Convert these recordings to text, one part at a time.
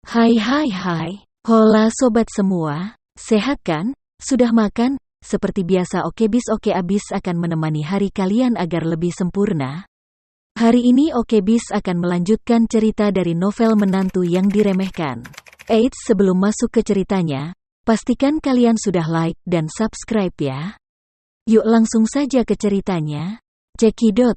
Hai. Hola sobat semua, sehat kan? Sudah makan? Seperti biasa Okebis Oke Abis akan menemani hari kalian agar lebih sempurna. Hari ini Okebis akan melanjutkan cerita dari novel Menantu yang Diremehkan. Eits, sebelum masuk ke ceritanya, pastikan kalian sudah like dan subscribe ya. Yuk langsung saja ke ceritanya. Cekidot.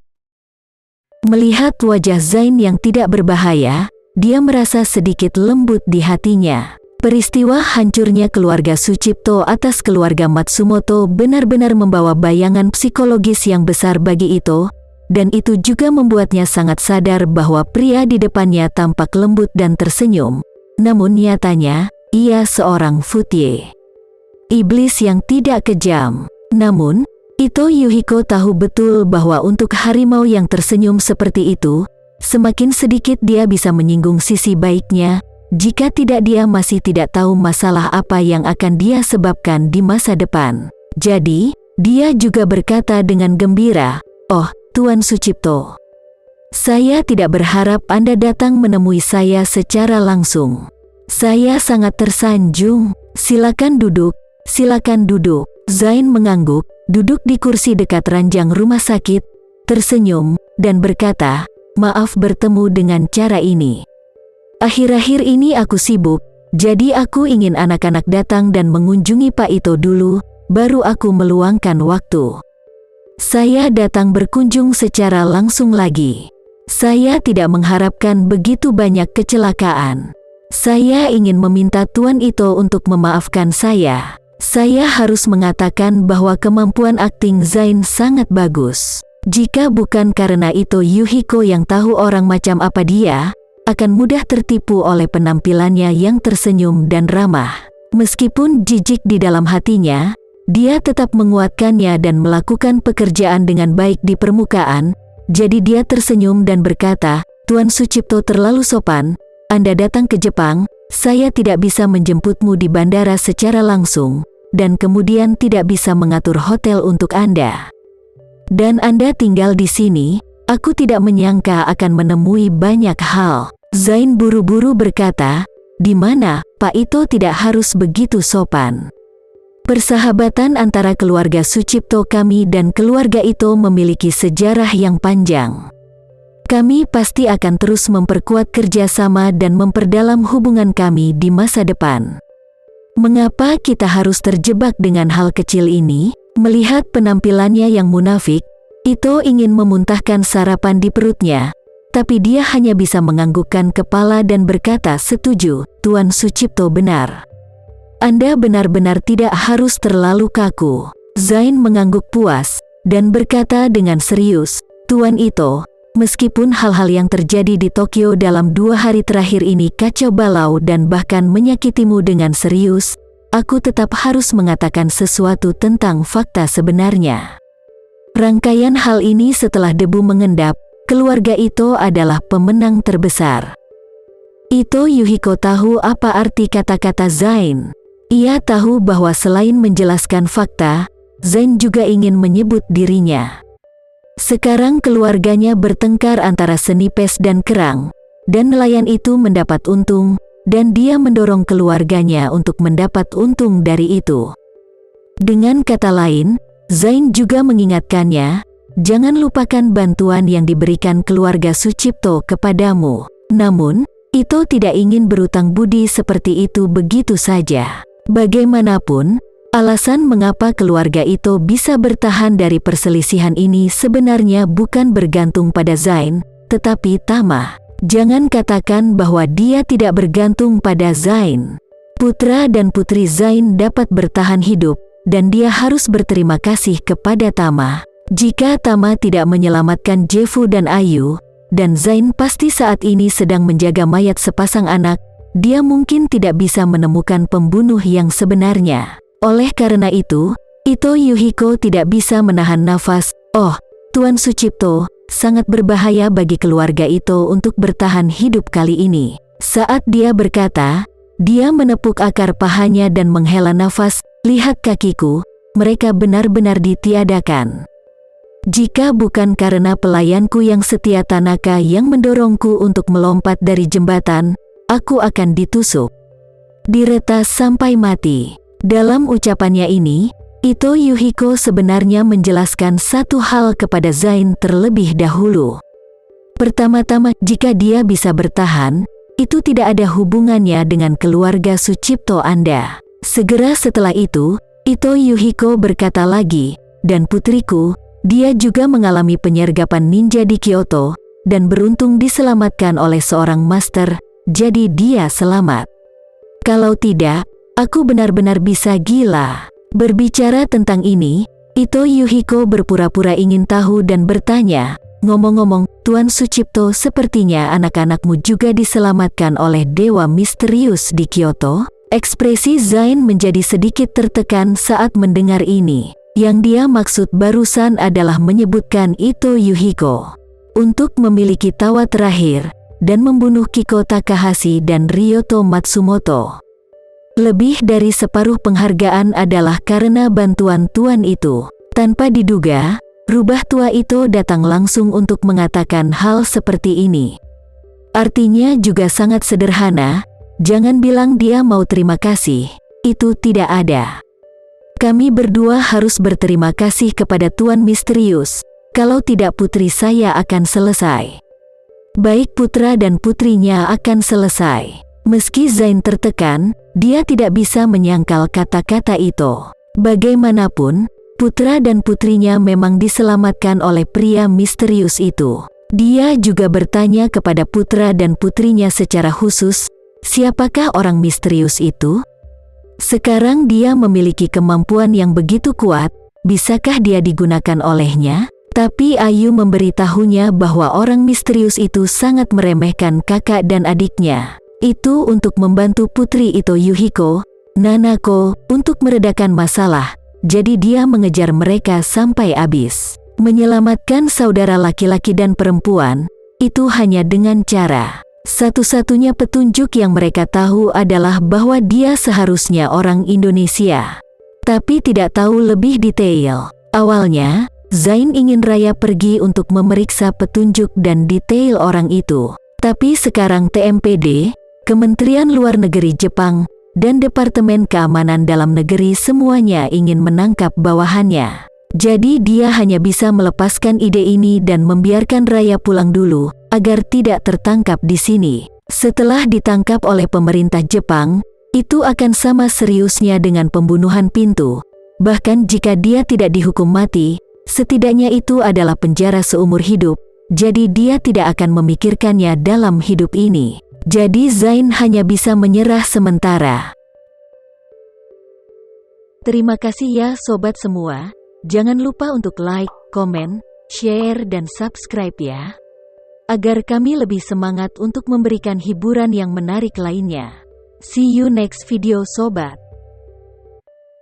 Melihat wajah Zain yang tidak berbahaya, dia merasa sedikit lembut di hatinya. Peristiwa hancurnya keluarga Sucipto atas keluarga Matsumoto benar-benar membawa bayangan psikologis yang besar bagi Ito, dan itu juga membuatnya sangat sadar bahwa pria di depannya tampak lembut dan tersenyum. Namun nyatanya, ia seorang futye. Iblis yang tidak kejam. Namun, Ito Yuhiko tahu betul bahwa untuk harimau yang tersenyum seperti itu, semakin sedikit dia bisa menyinggung sisi baiknya, jika tidak dia masih tidak tahu masalah apa yang akan dia sebabkan di masa depan. Jadi, dia juga berkata dengan gembira, "Oh, Tuan Sucipto. Saya tidak berharap Anda datang menemui saya secara langsung. Saya sangat tersanjung. Silakan duduk, silakan duduk." Zain mengangguk, duduk di kursi dekat ranjang rumah sakit, tersenyum, dan berkata, "Maaf bertemu dengan cara ini. Akhir-akhir ini aku sibuk, jadi aku ingin anak-anak datang dan mengunjungi Pak Ito dulu, baru aku meluangkan waktu. Saya datang berkunjung secara langsung lagi. Saya tidak mengharapkan begitu banyak kecelakaan. Saya ingin meminta Tuan Ito untuk memaafkan saya. Saya harus mengatakan bahwa kemampuan akting Zain sangat bagus. Jika bukan karena Ito Yuhiko yang tahu orang macam apa dia, akan mudah tertipu oleh penampilannya yang tersenyum dan ramah. Meskipun jijik di dalam hatinya, dia tetap menguatkannya dan melakukan pekerjaan dengan baik di permukaan. Jadi dia tersenyum dan berkata, "Tuan Sucipto terlalu sopan, Anda datang ke Jepang, saya tidak bisa menjemputmu di bandara secara langsung, dan kemudian tidak bisa mengatur hotel untuk Anda. Dan Anda tinggal di sini, aku tidak menyangka akan menemui banyak hal." Zain buru-buru berkata, "Di mana, Pak Ito tidak harus begitu sopan. Persahabatan antara keluarga Sucipto kami dan keluarga Ito memiliki sejarah yang panjang. Kami pasti akan terus memperkuat kerjasama dan memperdalam hubungan kami di masa depan. Mengapa kita harus terjebak dengan hal kecil ini?" Melihat penampilannya yang munafik, Ito ingin memuntahkan sarapan di perutnya, tapi dia hanya bisa menganggukkan kepala dan berkata, "Setuju, Tuan Sucipto benar. Anda benar-benar tidak harus terlalu kaku." Zain mengangguk puas, dan berkata dengan serius, "Tuan Ito, meskipun hal-hal yang terjadi di Tokyo dalam 2 hari terakhir ini kacau balau dan bahkan menyakitimu dengan serius, aku tetap harus mengatakan sesuatu tentang fakta sebenarnya. Rangkaian hal ini setelah debu mengendap, keluarga Ito adalah pemenang terbesar." Ito Yuhiko tahu apa arti kata-kata Zain. Ia tahu bahwa selain menjelaskan fakta, Zain juga ingin menyebut dirinya. Sekarang keluarganya bertengkar antara Senipes dan Kerang, dan nelayan itu mendapat untung, dan dia mendorong keluarganya untuk mendapat untung dari itu. Dengan kata lain, Zain juga mengingatkannya, "Jangan lupakan bantuan yang diberikan keluarga Sucipto kepadamu." Namun, Ito tidak ingin berutang budi seperti itu begitu saja. Bagaimanapun, alasan mengapa keluarga Ito bisa bertahan dari perselisihan ini sebenarnya bukan bergantung pada Zain, tetapi Tama. Jangan katakan bahwa dia tidak bergantung pada Zain. Putra dan putri Zain dapat bertahan hidup, dan dia harus berterima kasih kepada Tama. Jika Tama tidak menyelamatkan Jefu dan Ayu, dan Zain pasti saat ini sedang menjaga mayat sepasang anak, dia mungkin tidak bisa menemukan pembunuh yang sebenarnya. Oleh karena itu, Ito Yuhiko tidak bisa menahan nafas. "Oh, Tuan Sucipto, sangat berbahaya bagi keluarga Ito untuk bertahan hidup kali ini." Saat dia berkata, dia menepuk akar pahanya dan menghela nafas, "Lihat kakiku, mereka benar-benar ditiadakan. Jika bukan karena pelayanku yang setia Tanaka yang mendorongku untuk melompat dari jembatan, aku akan ditusuk. Diretas sampai mati. Dalam ucapannya ini, Ito Yuhiko sebenarnya menjelaskan satu hal kepada Zain terlebih dahulu. Pertama-tama, jika dia bisa bertahan, itu tidak ada hubungannya dengan keluarga Sucipto Anda. Segera setelah itu, Ito Yuhiko berkata lagi, dan putriku, dia juga mengalami penyergapan ninja di Kyoto, dan beruntung diselamatkan oleh seorang master, jadi dia selamat. Kalau tidak, aku benar-benar bisa gila. Berbicara tentang ini, Ito Yuhiko berpura-pura ingin tahu dan bertanya, ngomong-ngomong, Tuan Sucipto, sepertinya anak-anakmu juga diselamatkan oleh dewa misterius di Kyoto? Ekspresi Zain menjadi sedikit tertekan saat mendengar ini. Yang dia maksud barusan adalah menyebutkan Ito Yuhiko untuk memiliki tawa terakhir dan membunuh Kiko Takahashi dan Ryoto Matsumoto. Lebih dari separuh penghargaan adalah karena bantuan tuan itu. Tanpa diduga, rubah tua itu datang langsung untuk mengatakan hal seperti ini. Artinya juga sangat sederhana, jangan bilang dia mau terima kasih, itu tidak ada. Kami berdua harus berterima kasih kepada Tuan Misterius, kalau tidak putri saya akan selesai. Baik putra dan putrinya akan selesai. Meski Zain tertekan, dia tidak bisa menyangkal kata-kata itu. Bagaimanapun, putra dan putrinya memang diselamatkan oleh pria misterius itu. Dia juga bertanya kepada putra dan putrinya secara khusus, siapakah orang misterius itu? Sekarang dia memiliki kemampuan yang begitu kuat, bisakah dia digunakan olehnya? Tapi Ayu memberitahunya bahwa orang misterius itu sangat meremehkan kakak dan adiknya. Itu untuk membantu putri Ito Yuhiko, Nanako, untuk meredakan masalah, jadi dia mengejar mereka sampai habis. Menyelamatkan saudara laki-laki dan perempuan, itu hanya dengan cara. Satu-satunya petunjuk yang mereka tahu adalah bahwa dia seharusnya orang Indonesia. Tapi tidak tahu lebih detail. Awalnya, Zain ingin Raya pergi untuk memeriksa petunjuk dan detail orang itu. Tapi sekarang TMPD, Kementerian Luar Negeri Jepang, dan Departemen Keamanan Dalam Negeri semuanya ingin menangkap bawahannya. Jadi dia hanya bisa melepaskan ide ini dan membiarkan Raya pulang dulu, agar tidak tertangkap di sini. Setelah ditangkap oleh pemerintah Jepang, itu akan sama seriusnya dengan pembunuhan pintu. Bahkan jika dia tidak dihukum mati, setidaknya itu adalah penjara seumur hidup, jadi dia tidak akan memikirkannya dalam hidup ini. Jadi Zain hanya bisa menyerah sementara. Terima kasih ya sobat semua. Jangan lupa untuk like, komen, share, dan subscribe ya. Agar kami lebih semangat untuk memberikan hiburan yang menarik lainnya. See you next video sobat.